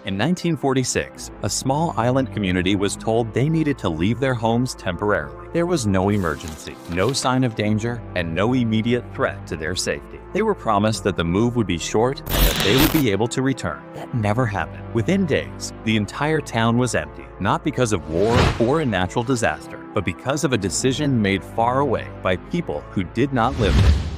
In 1946, a small island community was told they needed to leave their homes temporarily. There was no emergency, no sign of danger, and no immediate threat to their safety. They were promised that the move would be short and that they would be able to return. That never happened. Within days, the entire town was empty, not because of war or a natural disaster, but because of a decision made far away by people who did not live there.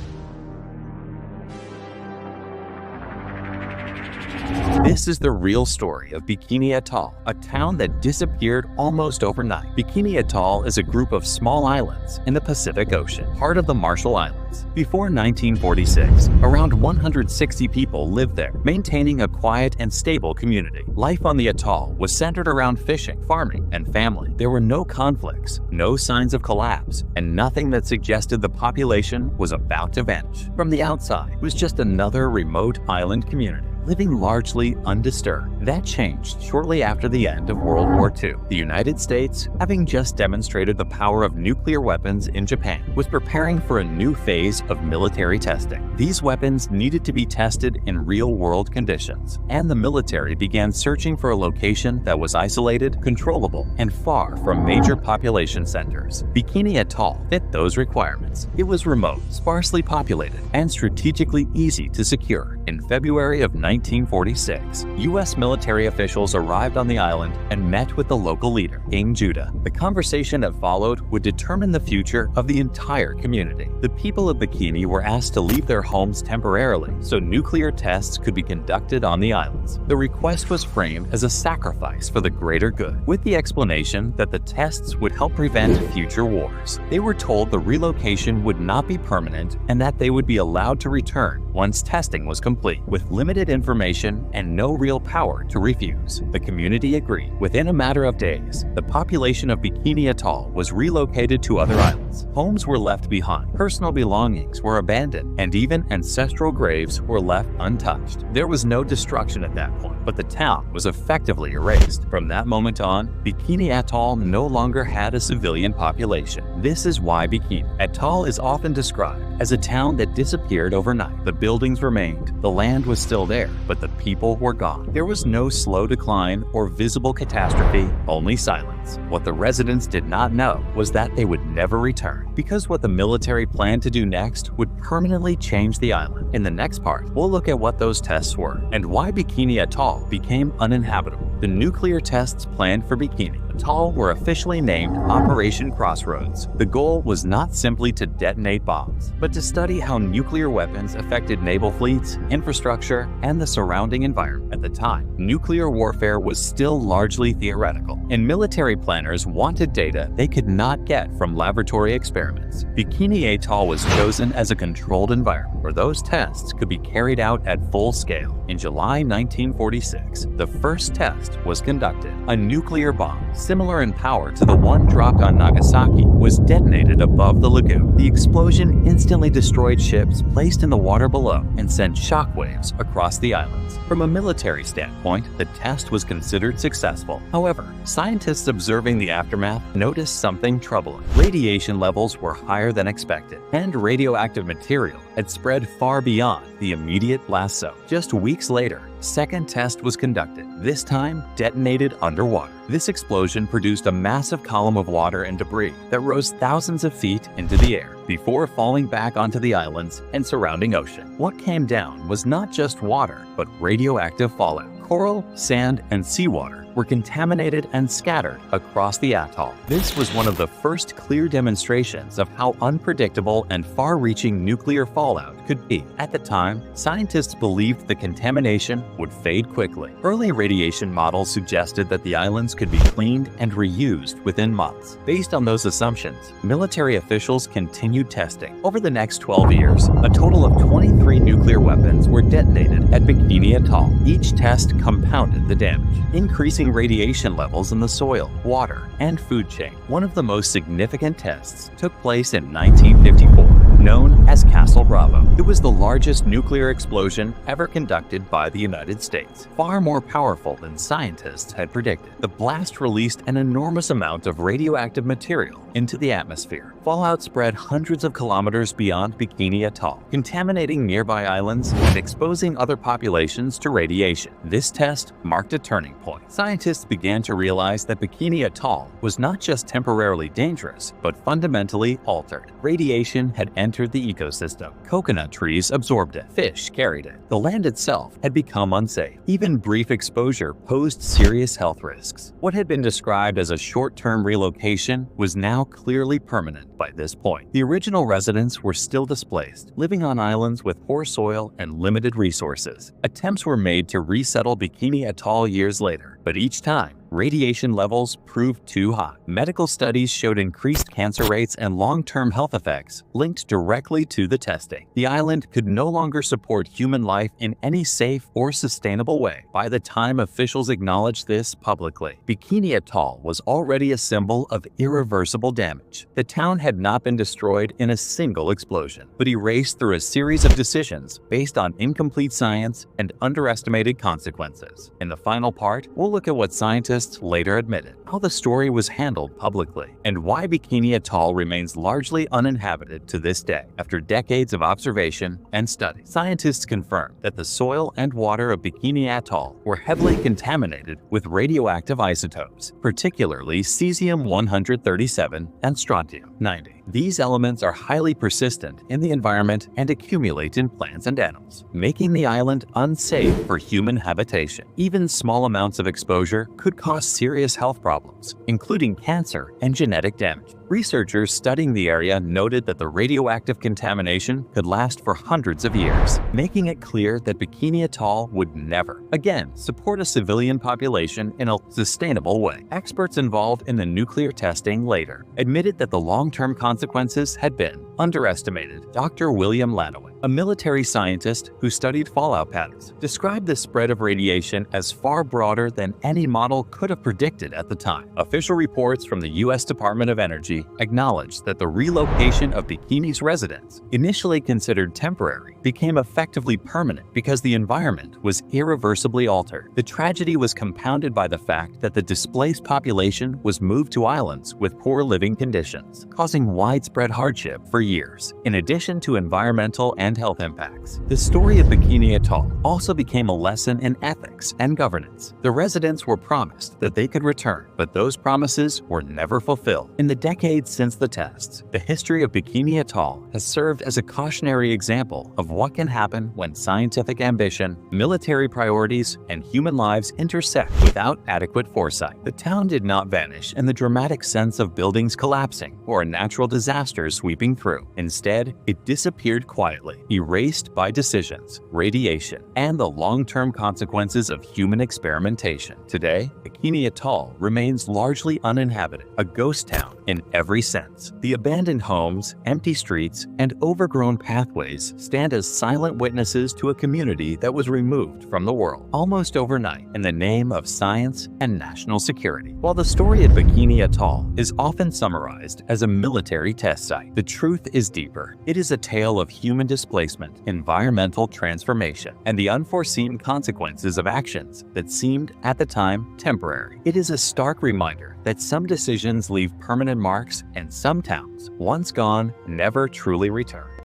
This is the real story of Bikini Atoll, a town that disappeared almost overnight. Bikini Atoll is a group of small islands in the Pacific Ocean, part of the Marshall Islands. Before 1946, around 160 people lived there, maintaining a quiet and stable community. Life on the atoll was centered around fishing, farming, and family. There were no conflicts, no signs of collapse, and nothing that suggested the population was about to vanish. From the outside, it was just another remote island community, living largely undisturbed. That changed shortly after the end of World War II. The United States, having just demonstrated the power of nuclear weapons in Japan, was preparing for a new phase of military testing. These weapons needed to be tested in real-world conditions, and the military began searching for a location that was isolated, controllable, and far from major population centers. Bikini Atoll fit those requirements. It was remote, sparsely populated, and strategically easy to secure. In February of 1946, U.S. military officials arrived on the island and met with the local leader, King Judah. The conversation that followed would determine the future of the entire community. The people of Bikini were asked to leave their homes temporarily so nuclear tests could be conducted on the islands. The request was framed as a sacrifice for the greater good, with the explanation that the tests would help prevent future wars. They were told the relocation would not be permanent and that they would be allowed to return once testing was complete, with limited information and no real power to refuse. The community agreed. Within a matter of days, the population of Bikini Atoll was relocated to other islands. Homes were left behind, personal belongings were abandoned, and even ancestral graves were left untouched. There was no destruction at that point, but the town was effectively erased. From that moment on, Bikini Atoll no longer had a civilian population. This is why Bikini Atoll is often described as a town that disappeared overnight. The buildings remained, the land was still there, but the people were gone. There was no slow decline or visible catastrophe, only silence. What the residents did not know was that they would never return, because what the military planned to do next would permanently change the island. In the next part, we'll look at what those tests were and why Bikini Atoll became uninhabitable. The nuclear tests planned for Bikini Atoll were officially named Operation Crossroads. The goal was not simply to detonate bombs, but to study how nuclear weapons affected naval fleets, infrastructure, and the surrounding environment. At the time, nuclear warfare was still largely theoretical, and military planners wanted data they could not get from laboratory experiments. Bikini Atoll was chosen as a controlled environment where those tests could be carried out at full scale. In July 1946, the first test was conducted. A nuclear bomb, similar in power to the one dropped on Nagasaki, was detonated above the lagoon. The explosion instantly destroyed ships placed in the water below and sent shockwaves across the islands. From a military standpoint, the test was considered successful. However, scientists observing the aftermath noticed something troubling. Radiation levels were higher than expected, and radioactive material had spread far beyond the immediate blast zone. Just weeks later, second test was conducted, this time detonated underwater. This explosion produced a massive column of water and debris that rose thousands of feet into the air before falling back onto the islands and surrounding ocean. What came down was not just water, but radioactive fallout. Coral, sand, and seawater were contaminated and scattered across the atoll. This was one of the first clear demonstrations of how unpredictable and far-reaching nuclear fallout could be. At the time, scientists believed the contamination would fade quickly. Early radiation models suggested that the islands could be cleaned and reused within months. Based on those assumptions, military officials continued testing. Over the next 12 years, a total of 23 nuclear weapons were detonated at Bikini Atoll. Each test compounded the damage, increasing radiation levels in the soil, water, and food chain. One of the most significant tests took place in 1954, known as Castle Bravo. It was the largest nuclear explosion ever conducted by the United States, far more powerful than scientists had predicted. The blast released an enormous amount of radioactive material into the atmosphere, fallout spread hundreds of kilometers beyond Bikini Atoll, contaminating nearby islands and exposing other populations to radiation. This test marked a turning point. Scientists began to realize that Bikini Atoll was not just temporarily dangerous, but fundamentally altered. Radiation had entered the ecosystem. Coconut trees absorbed it. Fish carried it. The land itself had become unsafe. Even brief exposure posed serious health risks. What had been described as a short-term relocation was now clearly permanent by this point. The original residents were still displaced, living on islands with poor soil and limited resources. Attempts were made to resettle Bikini Atoll years later, but each time, radiation levels proved too high. Medical studies showed increased cancer rates and long-term health effects linked directly to the testing. The island could no longer support human life in any safe or sustainable way. By the time officials acknowledged this publicly, Bikini Atoll was already a symbol of irreversible damage. The town had not been destroyed in a single explosion, but erased through a series of decisions based on incomplete science and underestimated consequences. In the final part, we'll look at what scientists later admitted, how the story was handled publicly, and why Bikini Atoll remains largely uninhabited to this day. After decades of observation and study, scientists confirmed that the soil and water of Bikini Atoll were heavily contaminated with radioactive isotopes, particularly cesium-137 and strontium-90. These elements are highly persistent in the environment and accumulate in plants and animals, making the island unsafe for human habitation. Even small amounts of exposure could cause serious health problems, including cancer and genetic damage. Researchers studying the area noted that the radioactive contamination could last for hundreds of years, making it clear that Bikini Atoll would never, again, support a civilian population in a sustainable way. Experts involved in the nuclear testing later admitted that the long-term consequences had been underestimated. Dr. William Lanoway, a military scientist who studied fallout patterns, described the spread of radiation as far broader than any model could have predicted at the time. Official reports from the U.S. Department of Energy acknowledged that the relocation of Bikini's residents, initially considered temporary, became effectively permanent because the environment was irreversibly altered. The tragedy was compounded by the fact that the displaced population was moved to islands with poor living conditions, causing widespread hardship for years. In addition to environmental and health impacts, the story of Bikini Atoll also became a lesson in ethics and governance. The residents were promised that they could return, but those promises were never fulfilled. In the decades since the tests, the history of Bikini Atoll has served as a cautionary example of what can happen when scientific ambition, military priorities, and human lives intersect without adequate foresight. The town did not vanish in the dramatic sense of buildings collapsing or a natural disaster sweeping through. Instead, it disappeared quietly, erased by decisions, radiation, and the long-term consequences of human experimentation. Today, Bikini Atoll remains largely uninhabited, a ghost town in every sense. The abandoned homes, empty streets, and overgrown pathways stand as silent witnesses to a community that was removed from the world almost overnight in the name of science and national security. While the story of Bikini Atoll is often summarized as a military test site, the truth is deeper. It is a tale of human displacement, environmental transformation, and the unforeseen consequences of actions that seemed at the time temporary. It is a stark reminder that some decisions leave permanent marks and some towns, once gone, never truly return.